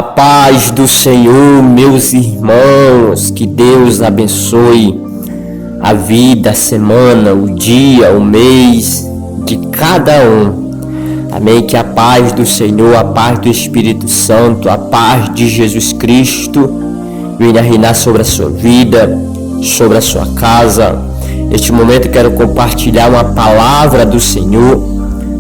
paz do Senhor, meus irmãos, que Deus abençoe a vida, a semana, o dia, o mês de cada um. Amém? Que a paz do Senhor, a paz do Espírito Santo, a paz de Jesus Cristo venha reinar sobre a sua vida, sobre a sua casa. Neste momento eu quero compartilhar uma palavra do Senhor.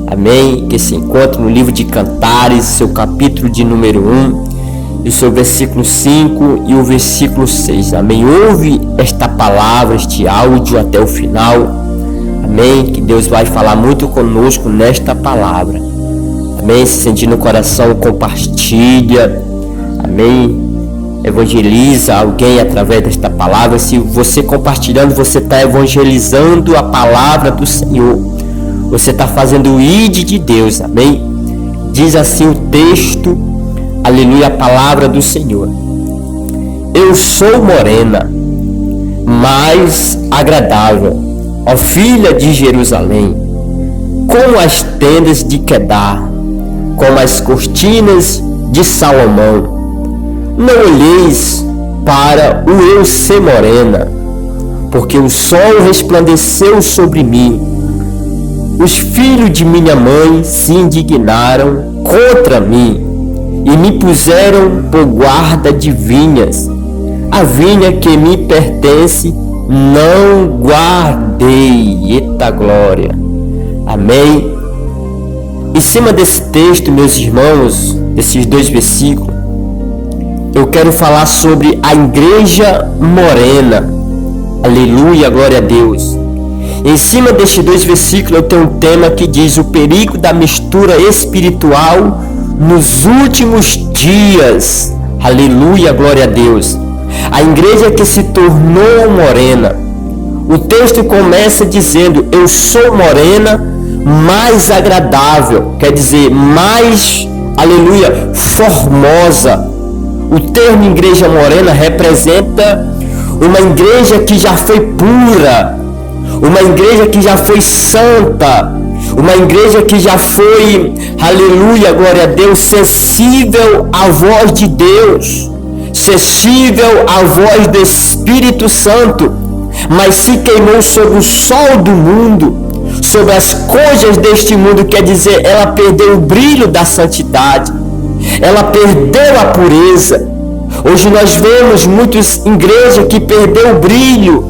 Amém? Que se encontra no livro de Cantares, seu capítulo de número 1, e o seu versículo 5 e o versículo 6. Amém? Ouve esta palavra, este áudio até o final. Amém? Que Deus vai falar muito conosco nesta palavra. Amém? Se sentir no coração, compartilha. Amém? Evangeliza alguém através desta palavra. Se você compartilhando, você está evangelizando a palavra do Senhor. Você está fazendo o ID de Deus, amém? Diz assim o texto, aleluia, a palavra do Senhor. Eu sou morena, mais agradável, ó filha de Jerusalém, como as tendas de Quedar, como as cortinas de Salomão. Não olheis para o eu ser morena, porque o sol resplandeceu sobre mim. Os filhos de minha mãe se indignaram contra mim e me puseram por guarda de vinhas. A vinha que me pertence não guardei. Eita glória. Amém. Em cima desse texto, meus irmãos, desses dois versículos, eu quero falar sobre a igreja morena. Aleluia, glória a Deus. Em cima destes dois versículos eu tenho um tema que diz o perigo da mistura espiritual nos últimos dias. Aleluia, glória a Deus. A igreja que se tornou morena. O texto começa dizendo, eu sou morena, mais agradável. Quer dizer, mais, aleluia, formosa. O termo igreja morena representa uma igreja que já foi pura, uma igreja que já foi santa, uma igreja que já foi, aleluia, glória a Deus, sensível à voz de Deus, sensível à voz do Espírito Santo, mas se queimou sobre o sol do mundo, sobre as coisas deste mundo, quer dizer, ela perdeu o brilho da santidade, ela perdeu a pureza. Hoje nós vemos muitas igrejas que perdeu o brilho,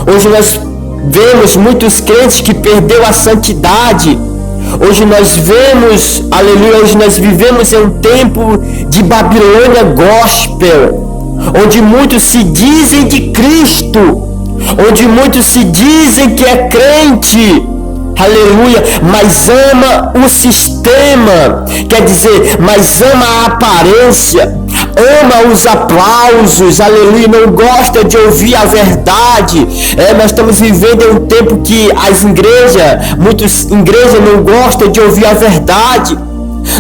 hoje nós vemos muitos crentes que perdeu a santidade. Hoje nós vemos, aleluia, hoje nós vivemos em um tempo de Babilônia gospel, onde muitos se dizem de Cristo, onde muitos se dizem que é crente, aleluia, mas ama o sistema, quer dizer, mas ama a aparência, ama os aplausos, aleluia, não gosta de ouvir a verdade. Nós estamos vivendo em um tempo que muitas igrejas não gostam de ouvir a verdade,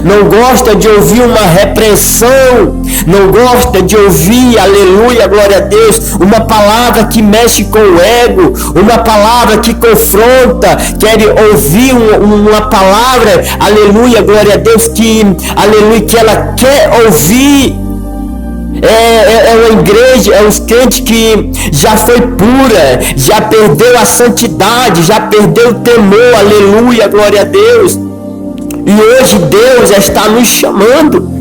não gosta de ouvir uma repreensão, não gosta de ouvir, aleluia, glória a Deus, uma palavra que mexe com o ego, uma palavra que confronta, quer ouvir uma palavra, aleluia, glória a Deus, aleluia, que ela quer ouvir. É uma igreja, é uns crentes que já foi pura, já perdeu a santidade, já perdeu o temor, aleluia, glória a Deus. E hoje Deus está nos chamando.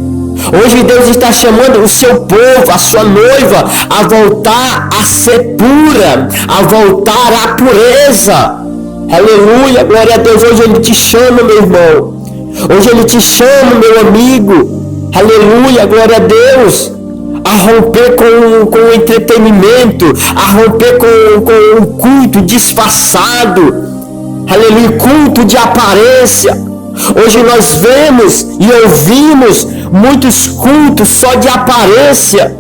Hoje Deus está chamando o seu povo, a sua noiva, a voltar a ser pura, a voltar à pureza. Aleluia, glória a Deus. Hoje Ele te chama, meu irmão. Hoje Ele te chama, meu amigo. Aleluia, glória a Deus. A romper com o entretenimento, a romper com o culto disfarçado. Aleluia, culto de aparência. Hoje nós vemos e ouvimos muitos cultos só de aparência,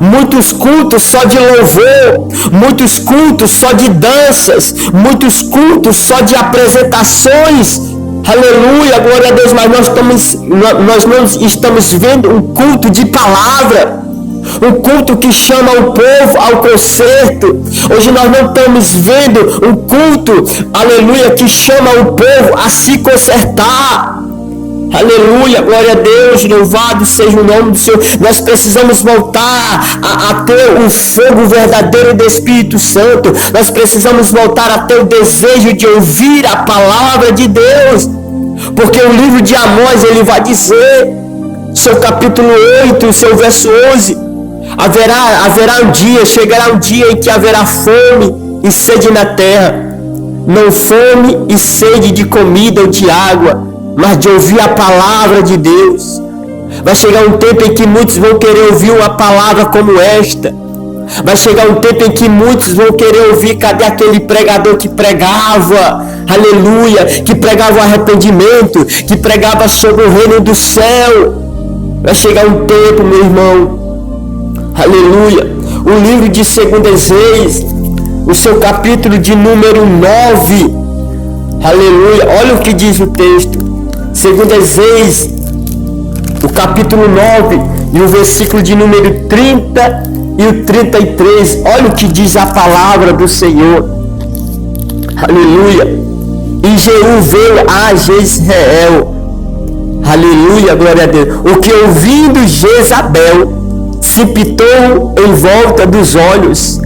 muitos cultos só de louvor, muitos cultos só de danças, muitos cultos só de apresentações. Aleluia, glória a Deus, mas nós não estamos vendo um culto de palavra, um culto que chama o povo ao conserto. Hoje nós não estamos vendo um culto, aleluia, que chama o povo a se consertar. Aleluia, glória a Deus, louvado seja o nome do Senhor. Nós precisamos voltar a ter o fogo verdadeiro do Espírito Santo. Nós precisamos voltar a ter o desejo de ouvir a palavra de Deus. Porque o livro de Amós, ele vai dizer, seu capítulo 8, seu verso 11, haverá um dia, chegará um dia em que haverá fome e sede na terra. Não fome e sede de comida ou de água, mas de ouvir a palavra de Deus. Vai chegar um tempo em que muitos vão querer ouvir uma palavra como esta. Vai chegar um tempo em que muitos vão querer ouvir, cadê aquele pregador que pregava, aleluia, que pregava o arrependimento, que pregava sobre o reino do céu. Vai chegar um tempo, meu irmão, aleluia. O livro de 2 Reis, o seu capítulo de número 9, aleluia, olha o que diz o texto. 2 Reis, o capítulo 9 e o versículo de número 30 e o 33. Olha o que diz a palavra do Senhor. Aleluia. E Jeú veio a Jezreel. Aleluia, glória a Deus. O que ouvindo Jezabel se pitou em volta dos olhos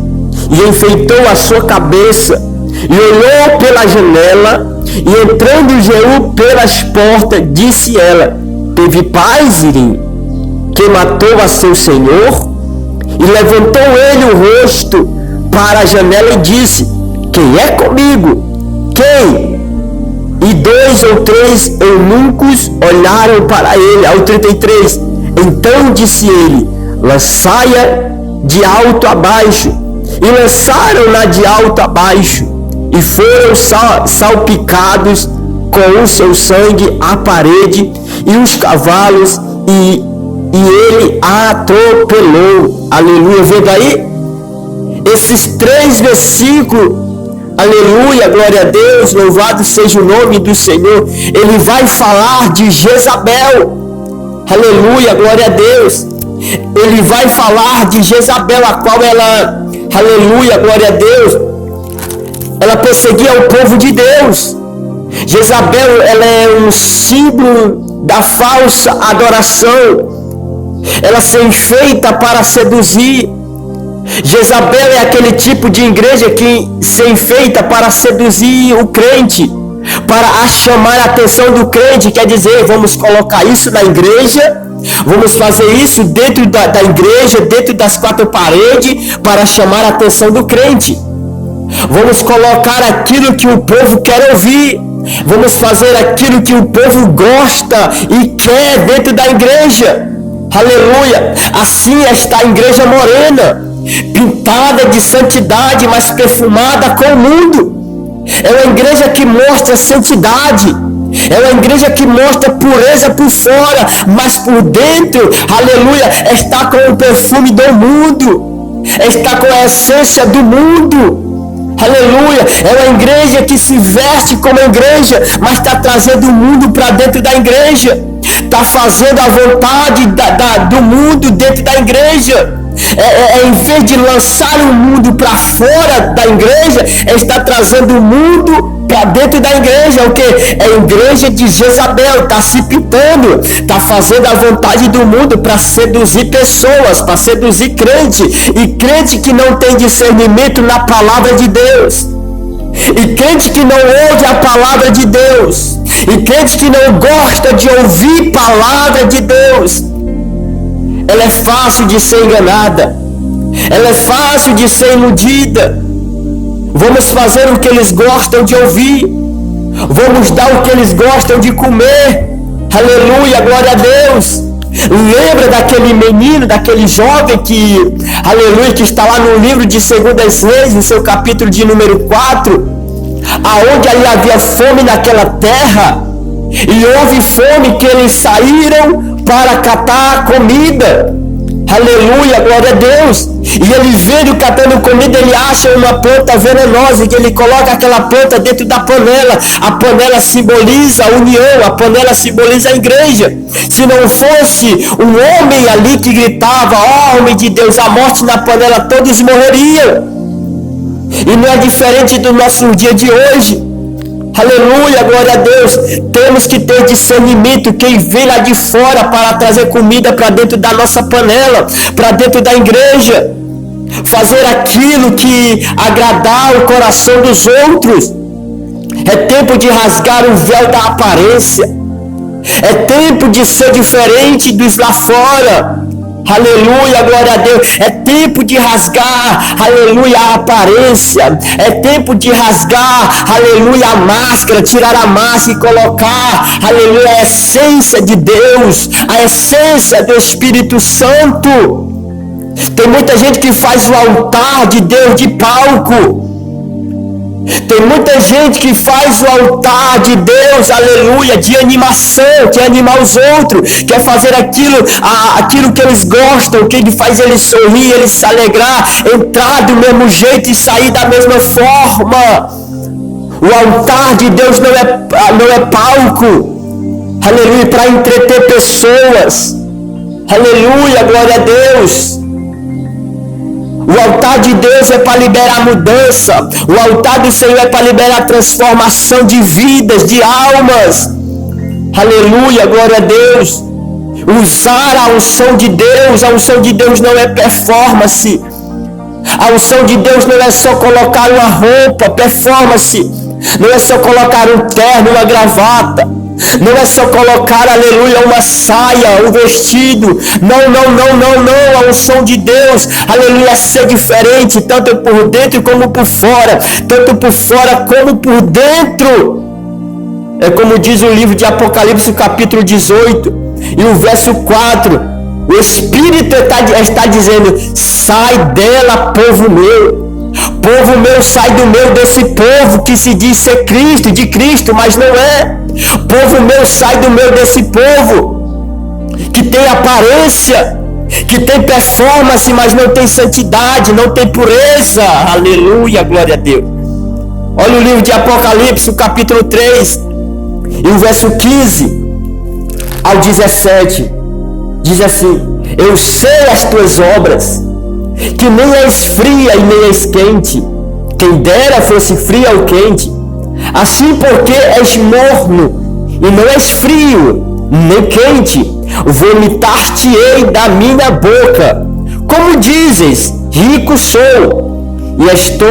e enfeitou a sua cabeça e olhou pela janela, e entrando Jeú pelas portas, disse ela: teve paz, Irim, que matou a seu senhor? E levantou ele o rosto para a janela e disse: quem é comigo? Quem? E 2 ou 3 eunucos olharam para ele. Ao 33, então disse ele: lançai-a de alto a baixo. E lançaram-na de alto a baixo, e foram salpicados com o seu sangue a parede e os cavalos, e ele a atropelou. Aleluia, vendo aí? Esses 3 versículos, aleluia, glória a Deus, louvado seja o nome do Senhor. Ele vai falar de Jezabel, aleluia, glória a Deus. Ele vai falar de Jezabel, a qual ela, aleluia, glória a Deus, ela perseguia o povo de Deus. Jezabel, ela é um símbolo da falsa adoração. Ela se enfeita para seduzir. Jezabel é aquele tipo de igreja que se enfeita para seduzir o crente, para chamar a atenção do crente. Quer dizer, vamos colocar isso na igreja, vamos fazer isso dentro da igreja, dentro das 4 paredes, para chamar a atenção do crente. Vamos colocar aquilo que o povo quer ouvir. Vamos fazer aquilo que o povo gosta e quer dentro da igreja. Aleluia. Assim está a igreja morena, pintada de santidade, mas perfumada com o mundo. É uma igreja que mostra santidade. É uma igreja que mostra pureza por fora, mas por dentro, aleluia, está com o perfume do mundo. Está com a essência do mundo. Aleluia, é uma igreja que se veste como igreja, mas está trazendo o mundo para dentro da igreja. Está fazendo a vontade do mundo dentro da igreja. Em vez de lançar o mundo para fora da igreja, está trazendo o mundo para dentro da igreja. O que? É a igreja de Jezabel, está se pintando, está fazendo a vontade do mundo para seduzir pessoas, para seduzir crente, e crente que não tem discernimento na palavra de Deus, e crente que não ouve a palavra de Deus, e crente que não gosta de ouvir palavra de Deus. Ela é fácil de ser enganada, ela é fácil de ser iludida. Vamos fazer o que eles gostam de ouvir, vamos dar o que eles gostam de comer. Aleluia, glória a Deus. Lembra daquele menino, daquele jovem que, aleluia, que está lá no livro de 2 Reis, no seu capítulo de número 4, aonde ali havia fome naquela terra, e houve fome que eles saíram para catar comida. Aleluia, glória a Deus. E ele vendo catando comida, ele acha uma planta venenosa e ele coloca aquela planta dentro da panela. A panela simboliza a união, a panela simboliza a igreja. Se não fosse um homem ali que gritava: ó, homem de Deus, a morte na panela, todos morreriam. E não é diferente do nosso dia de hoje. Aleluia, glória a Deus. Temos que ter discernimento. Quem vem lá de fora para trazer comida para dentro da nossa panela, para dentro da igreja, fazer aquilo que agradar o coração dos outros. É tempo de rasgar o véu da aparência. É tempo de ser diferente dos lá fora. Aleluia, glória a Deus. É tempo de rasgar, aleluia, a aparência. É tempo de rasgar, aleluia, a máscara, tirar a máscara e colocar, aleluia, a essência de Deus, a essência do Espírito Santo. Tem muita gente que faz o altar de Deus de palco. Tem muita gente que faz o altar de Deus, aleluia, de animação, quer animar os outros, quer fazer aquilo que eles gostam, que faz eles sorrir, eles se alegrar, entrar do mesmo jeito e sair da mesma forma. O altar de Deus não é palco, aleluia, para entreter pessoas, aleluia, glória a Deus. O altar de Deus é para liberar mudança. O altar do Senhor é para liberar transformação de vidas, de almas. Aleluia, glória a Deus. Usar a unção de Deus. A unção de Deus não é performance. A unção de Deus não é só colocar uma roupa, performance. Não é só colocar um terno, uma gravata. Não é só colocar, aleluia, uma saia, um vestido. Não. A unção de Deus, aleluia, é ser diferente, tanto por dentro como por fora. Tanto por fora como por dentro. É como diz o livro de Apocalipse, capítulo 18, e o verso 4. O Espírito está dizendo: sai dela, povo meu. Povo meu, sai do meio desse povo que se diz ser Cristo, de Cristo, mas não é. Povo meu, sai do meio desse povo que tem aparência, que tem performance, mas não tem santidade, não tem pureza. Aleluia, glória a Deus. Olha o livro de Apocalipse, o capítulo 3, e o verso 15 ao 17. Diz assim: eu sei as tuas obras, que nem és fria e nem és quente. Quem dera fosse fria ou quente. Assim, porque és morno e não és frio nem quente, vomitar-te-ei da minha boca. Como dizes, rico sou e estou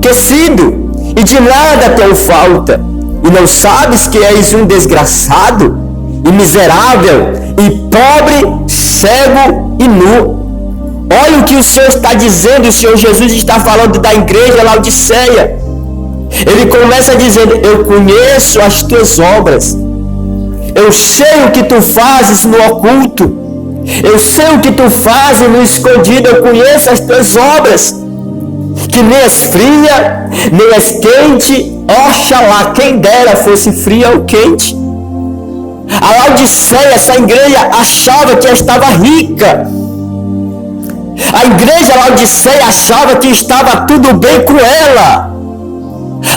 enriquecido, e de nada tenho falta, e não sabes que és um desgraçado e miserável e pobre, cego e nu. Olha o que o Senhor está dizendo. O Senhor Jesus está falando da igreja Laodiceia. Ele começa dizendo: eu conheço as tuas obras, eu sei o que tu fazes no oculto, eu sei o que tu fazes no escondido, eu conheço as tuas obras, que nem és fria, nem és quente. Oxalá, quem dera fosse fria ou quente. A Laodiceia, essa igreja, achava que estava rica. A igreja Laodiceia achava que estava tudo bem com ela.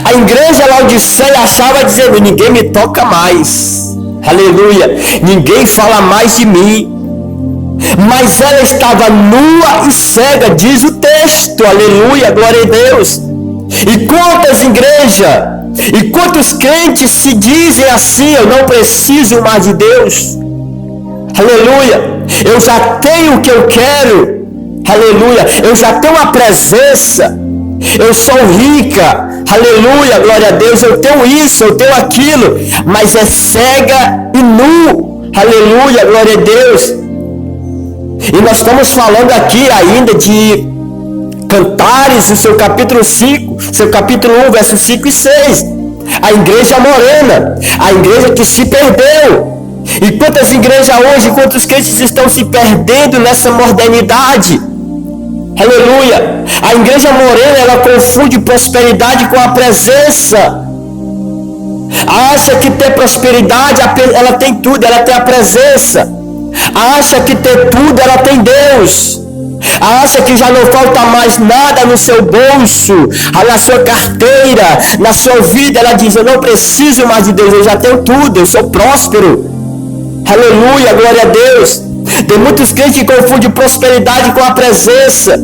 A igreja Laodiceia achava, dizendo: ninguém me toca mais, aleluia, ninguém fala mais de mim. Mas ela estava nua e cega, diz o texto, aleluia, glória a Deus. E quantas igrejas, e quantos crentes se dizem assim: eu não preciso mais de Deus, aleluia, eu já tenho o que eu quero, aleluia, eu já tenho a presença, eu sou rica, aleluia, glória a Deus, eu tenho isso, eu tenho aquilo, mas é cega e nu, aleluia, glória a Deus. E nós estamos falando aqui ainda de Cantares, o seu capítulo 5, seu capítulo 1, versos 5 e 6. A igreja morena, a igreja que se perdeu. E quantas igrejas hoje, quantos crentes estão se perdendo nessa modernidade? Aleluia. A igreja morena, ela confunde prosperidade com a presença. Acha que ter prosperidade, ela tem tudo, ela tem a presença. Acha que ter tudo, ela tem Deus. Acha que já não falta mais nada no seu bolso, na sua carteira, na sua vida. Ela diz: eu não preciso mais de Deus, eu já tenho tudo, eu sou próspero. Aleluia, glória a Deus. Tem muitos crentes que confundem prosperidade com a presença.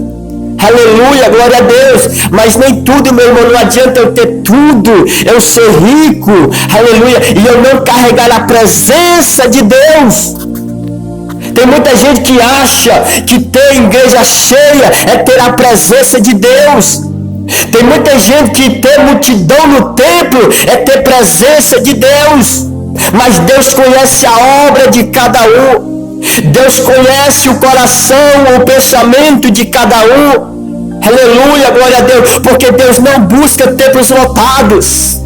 Aleluia, glória a Deus. Mas nem tudo, meu irmão, não adianta eu ter tudo, eu ser rico, aleluia, e eu não carregar a presença de Deus. Tem muita gente que acha que ter igreja cheia é ter a presença de Deus. Tem muita gente que ter multidão no templo é ter presença de Deus. Mas Deus conhece a obra de cada um. Deus conhece o coração, o pensamento de cada um. Aleluia, glória a Deus. Porque Deus não busca templos lotados.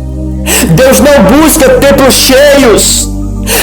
Deus não busca templos cheios.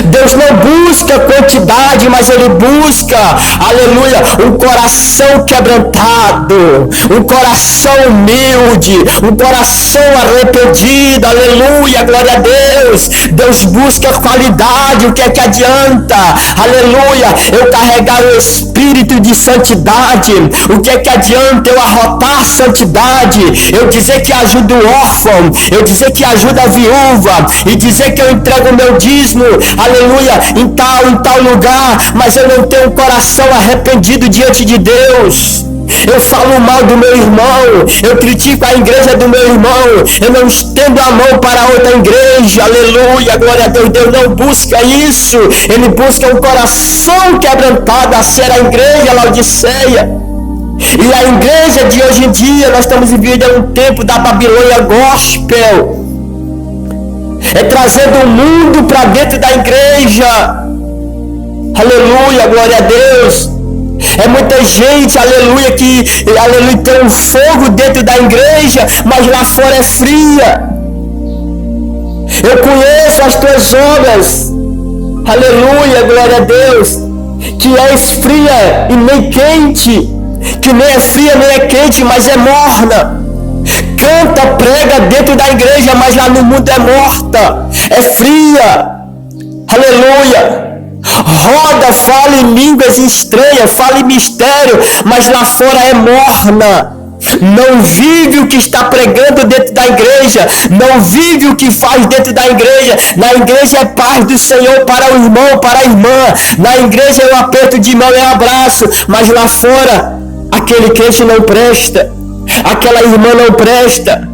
Deus não busca quantidade, mas Ele busca, aleluia, um coração quebrantado, um coração humilde, um coração arrependido, aleluia, glória a Deus. Deus busca qualidade. O que é que adianta, aleluia, eu carregar o espírito de santidade? O que é que adianta eu arrotar santidade? Eu dizer que ajudo o órfão, eu dizer que ajuda a viúva, e dizer que eu entrego o meu dízimo, aleluia, em tal lugar, mas eu não tenho um coração arrependido diante de Deus. Eu falo mal do meu irmão, eu critico a igreja do meu irmão, eu não estendo a mão para outra igreja, aleluia, glória a Deus. Deus não busca isso, Ele busca um coração quebrantado, a ser a igreja Laodiceia. E a igreja de hoje em dia, nós estamos vivendo um tempo da Babilônia gospel, é trazendo o mundo para dentro da igreja, aleluia, glória a Deus. É muita gente, aleluia, que aleluia, tem um fogo dentro da igreja, mas lá fora é fria. Eu conheço as tuas obras, aleluia, glória a Deus, que és fria e nem quente, que nem é fria nem é quente, mas é morna. Canta, prega dentro da igreja, mas lá no mundo é morta, é fria, aleluia. Roda, fala em línguas estranhas, fala em mistério, mas lá fora é morna. Não vive o que está pregando dentro da igreja, não vive o que faz dentro da igreja. Na igreja é paz do Senhor para o irmão, para a irmã. Na igreja é um aperto de mão e um abraço, mas lá fora aquele crente não presta, aquela irmã não presta.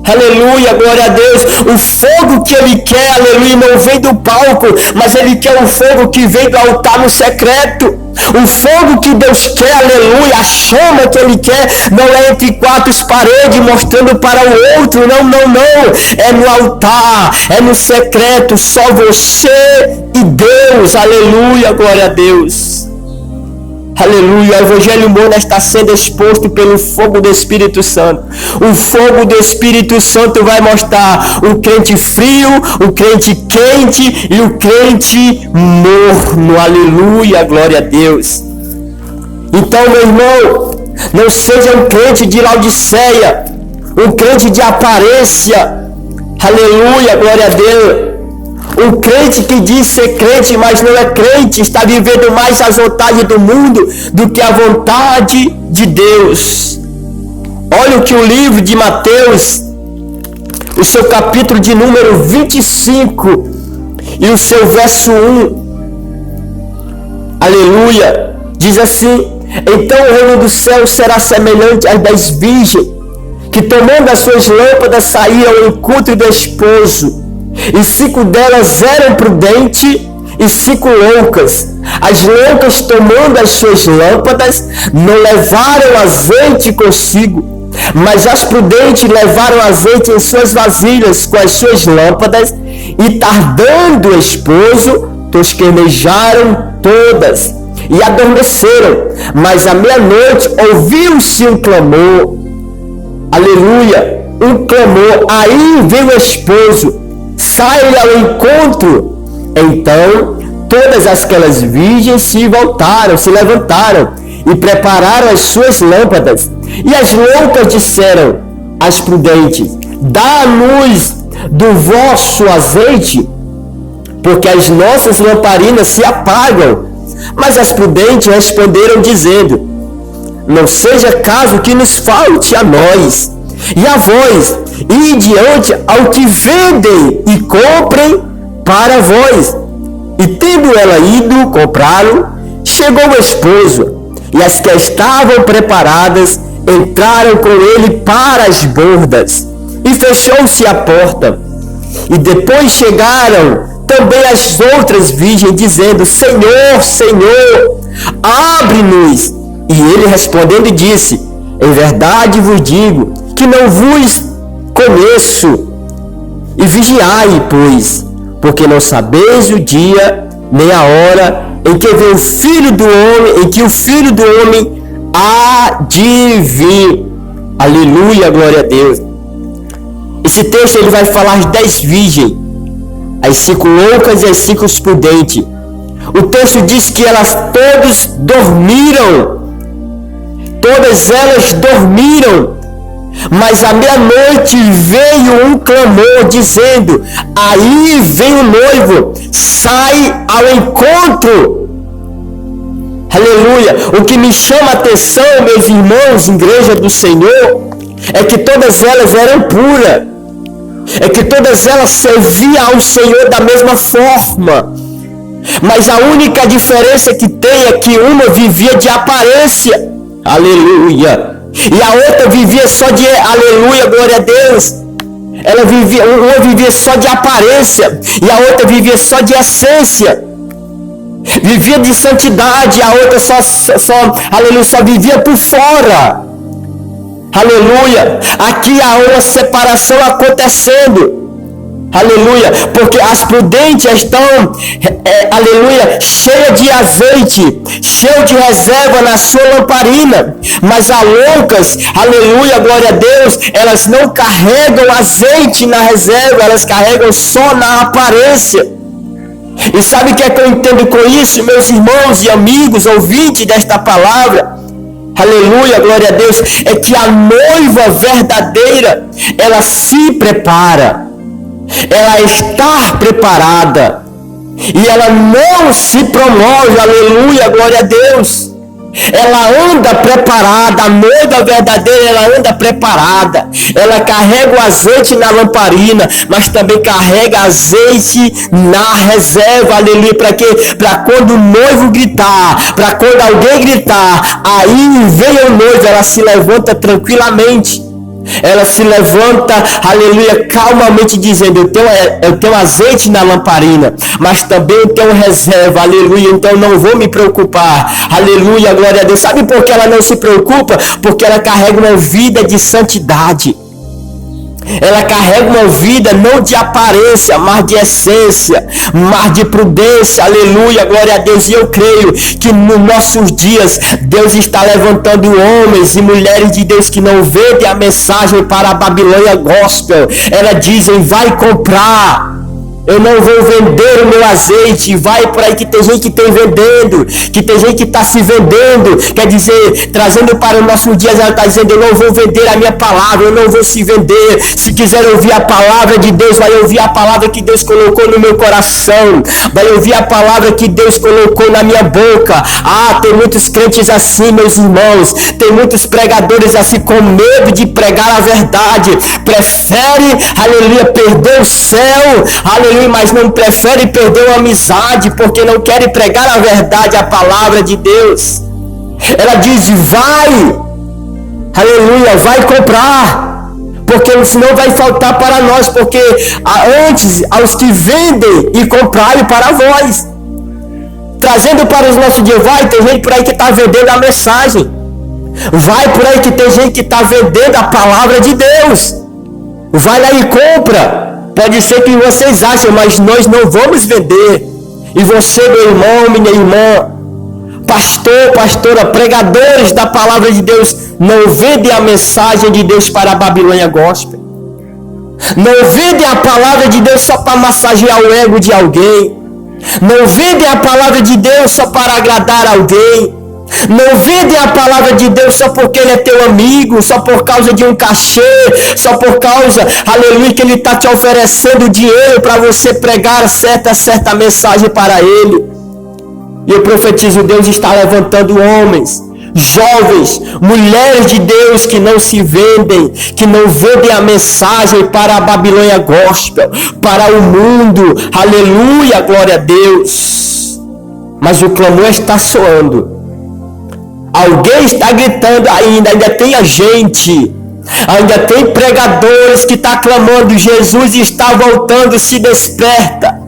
Aleluia, glória a Deus. O fogo que Ele quer, aleluia, não vem do palco, mas Ele quer um fogo que vem do altar no secreto. O fogo que Deus quer, aleluia, a chama que Ele quer, não é entre quatro paredes mostrando para o outro, não, é no altar, é no secreto, só você e Deus, aleluia, glória a Deus. Aleluia, o Evangelho humano está sendo exposto pelo fogo do Espírito Santo. O fogo do Espírito Santo vai mostrar o crente frio, o crente quente e o crente morno. Aleluia, glória a Deus. Então, meu irmão, não seja um crente de Laodiceia, um crente de aparência. Aleluia, glória a Deus. Um crente que diz ser crente, mas não é crente, está vivendo mais as vontades do mundo do que a vontade de Deus. Olha o que o livro de Mateus, o seu capítulo de número 25 e o seu verso 1, aleluia, diz assim: então o reino do céu será semelhante às 10 virgens, que tomando as suas lâmpadas saíam ao encontro do esposo. E 5 delas eram prudentes e 5 loucas. As loucas, tomando as suas lâmpadas, não levaram azeite consigo, mas as prudentes levaram azeite em suas vasilhas com as suas lâmpadas, e tardando o esposo, tosquenejaram todas e adormeceram. Mas à meia-noite ouviu-se um clamor, aleluia, um clamor, aí veio o esposo, sai-lhe ao encontro. Então todas aquelas virgens se levantaram e prepararam as suas lâmpadas. E as loucas disseram às prudentes: dá-nos do vosso azeite, porque as nossas lamparinas se apagam. Mas as prudentes responderam dizendo: não seja caso que nos falte a nós e a vós, e diante ao que vendem e comprem para vós. E tendo ela ido comprá-lo, chegou o esposo, e as que estavam preparadas entraram com ele para as bordas, e fechou-se a porta. E depois chegaram também as outras virgens, dizendo: Senhor, Senhor, abre-nos. E ele respondendo disse: em verdade vos digo que não vos conheço. E vigiai, pois, porque não sabeis o dia nem a hora em que vem o Filho do Homem, em que o Filho do Homem há de vir. Aleluia, glória a Deus. Esse texto ele vai falar as 10 virgens, as 5 loucas e as 5 prudentes. O texto diz que elas todas dormiram. Todas elas dormiram. Mas à meia-noite veio um clamor dizendo: aí vem o noivo, sai ao encontro. Aleluia. O que me chama a atenção, meus irmãos, igreja do Senhor, é que todas elas eram puras. É que todas elas serviam ao Senhor da mesma forma. Mas a única diferença que tem é que uma vivia de aparência. Aleluia. E a outra vivia só de, aleluia, glória a Deus. Uma vivia só de aparência e a outra vivia só de essência. Vivia de santidade, a outra aleluia, só vivia por fora. Aleluia. Aqui há uma separação acontecendo. Aleluia, porque as prudentes estão, aleluia, cheias de azeite, cheias de reserva na sua lamparina, mas as loucas, aleluia, glória a Deus, elas não carregam azeite na reserva, elas carregam só na aparência. E sabe o que é que eu entendo com isso, meus irmãos e amigos, ouvintes desta palavra? Aleluia, glória a Deus, é que a noiva verdadeira, ela se prepara. Ela está preparada e ela não se promove, aleluia, glória a Deus. Ela anda preparada, a noiva verdadeira, ela anda preparada. Ela carrega o azeite na lamparina, mas também carrega azeite na reserva, aleluia. Para quê? Para quando o noivo gritar, para quando alguém gritar, aí vem o noivo, ela se levanta tranquilamente. Ela se levanta, aleluia, calmamente dizendo: eu tenho azeite na lamparina, mas também eu tenho reserva, aleluia, então eu não vou me preocupar, aleluia, glória a Deus. Sabe por que ela não se preocupa? Porque ela carrega uma vida de santidade. Ela carrega uma vida não de aparência, mas de essência, mas de prudência, aleluia, glória a Deus. E eu creio que nos nossos dias Deus está levantando homens e mulheres de Deus que não vendem a mensagem para a Babilônia Gospel. Elas dizem: vai comprar. Eu não vou vender o meu azeite. Vai por aí que tem gente que tem vendendo, que tem gente que está se vendendo. Quer dizer, trazendo para os nossos dias, ela está dizendo: eu não vou vender a minha palavra, eu não vou se vender. Se quiser ouvir a palavra de Deus, vai ouvir a palavra que Deus colocou no meu coração, vai ouvir a palavra que Deus colocou na minha boca. Ah, tem muitos crentes assim, meus irmãos. Tem muitos pregadores assim, com medo de pregar a verdade. Prefere, aleluia, perder o céu, aleluia, mas não prefere perder a amizade, porque não querem pregar a verdade, a palavra de Deus. Ela diz: vai, aleluia, vai comprar, porque senão vai faltar para nós, porque antes aos que vendem e comprarem para vós. Trazendo para os nossos dias, vai, tem gente por aí que está vendendo a mensagem, vai por aí que tem gente que está vendendo a palavra de Deus. Vai lá e compra. Pode ser que vocês achem, mas nós não vamos vender. E você, meu irmão, minha irmã, pastor, pastora, pregadores da palavra de Deus, não vendem a mensagem de Deus para a Babilônia Gospel. Não vendem a palavra de Deus só para massagear o ego de alguém. Não vendem a palavra de Deus só para agradar alguém. Não vende a palavra de Deus só porque ele é teu amigo, só por causa de um cachê, só por causa, aleluia, que ele está te oferecendo dinheiro para você pregar certa mensagem para ele. E eu profetizo: Deus está levantando homens, jovens, mulheres de Deus que não se vendem, que não vendem a mensagem para a Babilônia Gospel, para o mundo, aleluia, glória a Deus. Mas o clamor está soando. Alguém está gritando ainda tem a gente. Ainda tem pregadores que estão clamando: Jesus está voltando, se desperta.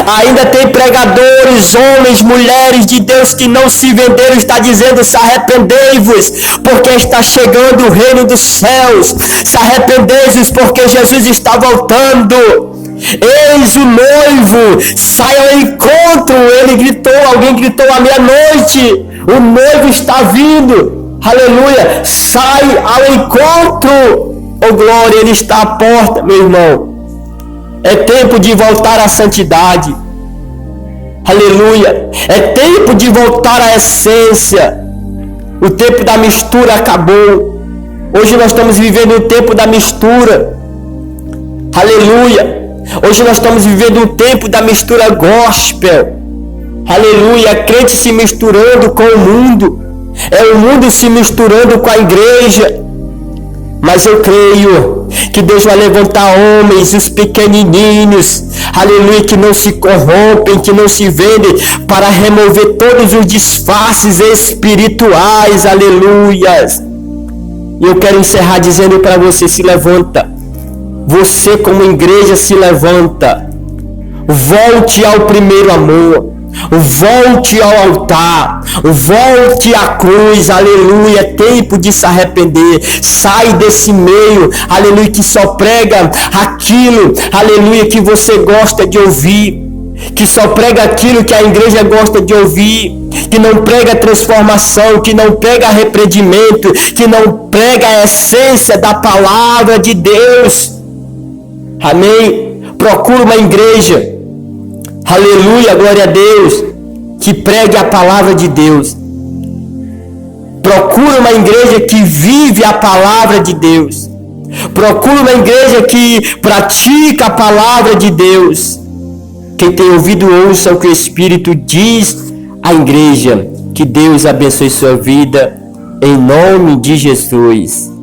Ainda tem pregadores, homens, mulheres de Deus que não se venderam, está dizendo: se arrependei-vos, porque está chegando o reino dos céus. Se arrependei-vos, porque Jesus está voltando. Eis o noivo, sai ao encontro. Ele gritou, alguém gritou à meia-noite: o noivo está vindo. Aleluia, sai ao encontro. Oh glória, ele está à porta, meu irmão. É tempo de voltar à santidade. Aleluia, é tempo de voltar à essência. O tempo da mistura acabou. Hoje nós estamos vivendo um tempo da mistura. Aleluia, hoje nós estamos vivendo um tempo da mistura gospel. Aleluia, crente se misturando com o mundo. É o mundo se misturando com a igreja. Mas eu creio que Deus vai levantar homens, os pequenininhos, aleluia, que não se corrompem, que não se vendem, para remover todos os disfarces espirituais, aleluia. E eu quero encerrar dizendo para você: se levanta. Você como igreja se levanta. Volte ao primeiro amor. Volte ao altar, volte à cruz, aleluia. É tempo de se arrepender. Sai desse meio, aleluia, que só prega aquilo, aleluia, que você gosta de ouvir, que só prega aquilo que a igreja gosta de ouvir, que não prega transformação, que não prega arrependimento, que não prega a essência da palavra de Deus. Amém? Procura uma igreja, aleluia, glória a Deus, que pregue a palavra de Deus. Procura uma igreja que vive a palavra de Deus. Procura uma igreja que pratica a palavra de Deus. Quem tem ouvido, ouça o que o Espírito diz à igreja. Que Deus abençoe sua vida, em nome de Jesus.